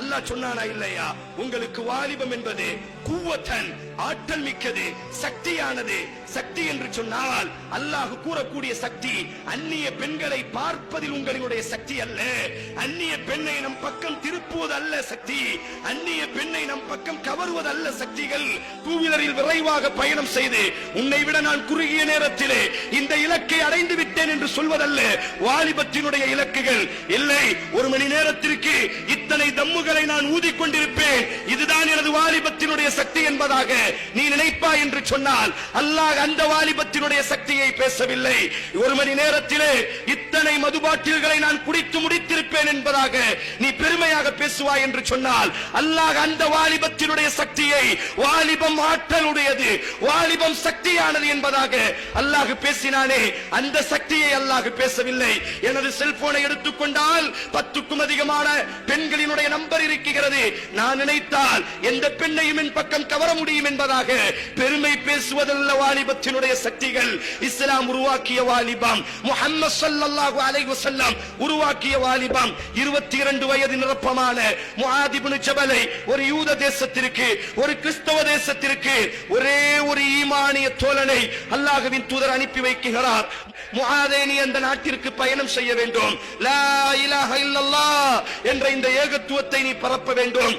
அல்லாஹ் சொன்னானா இல்லையா? உங்களுக்கு வாலிபம் என்பது குவத்தன், ஆற்றல் மிக்கது, சக்தியானது. சக்தி என்று சொன்னால் அல்லாஹ் கூறக்கூடிய சக்தி அந்நிய பெண்களை பார்ப்பதில் உங்களுடைய சக்தி அல்ல, அந்நிய பெண்ணை நம் பக்கம் திருப்புவது அல்ல சக்தி, அந்நிய பெண்ணை நம் பக்கம் கவருவது அல்ல சக்திகள். டூ வீலரில் விரைவாக பயணம் செய்து உன்னை விட நான் குறுகிய நேரத்திலே இந்த இலக்கை அடைந்து விட்டேன் என்று சொல்வதல்ல வாலிபத்தினுடைய இலக்குகள். இல்லை, ஒரு மணி நேரத்திற்கு இத்தனை தம்முகளை நான் ஊதிக்கொண்டிருப்பேன், இதுதான் எனது வாலிபத்தினுடைய சக்தி என்பதாக நீ நினைப்பாய் என்று சொன்னால் அல்லாஹ் அந்த வாலிபத்தினுடைய சக்தியை பேசவில்லை. ஒரு மணி நேரத்திலே இத்தனை மதுபாட்டில்களை நான் குடித்து முடித்திருப்பேன் என்பதாக நீ பெருமையாக பேசுவாய் என்று சொன்னால் அல்லாஹ் அந்த வாலிபத்தினுடைய சக்தியை, வாலிபம் ஆற்றலுடையது, வாலிபம் சக்தியானது என்பதாக அல்லாஹ் பேசினானே, அந்த சக்தியை அல்லாஹ் பேசவில்லை. எனது செல்போனை எடுத்துக்கொண்டால் 10க்கும் அதிகமான பெண்களினுடைய நம்பர் இருக்கிறது, நான் நினைத்தால் எந்த பெண்ணையும் என் பக்கம் கவர முடியும் என்பதாக பெருமை பேசுவதல்ல வாலிபத்தினுடைய சக்திகள். இஸ்லாம் உருவாக்கிய வாலிபம், முஹம்மது ஸல்லல்லாஹு அலைஹி வஸல்லம் உருவாக்கிய வாலிபம். 22 வயது நிரப்பமான முஆத் இப்னு ஜபலை ஒரு யூத தேசத்திற்கு, ஒரு கிறிஸ்தவ தேசத்திற்கு ஒரே ஒரு ஈமானிய தோழனை அல்லாஹ்வின் தூதர் அனுப்பி வைக்கிறார். முஆதே, நீ அந்த நாட்டிற்கு பயணம் செய்ய வேண்டும், லா இலாஹ இல்லல்லாஹ் என்ற இந்த ஏகத்துவத்தை நீ பரப்ப வேண்டும்.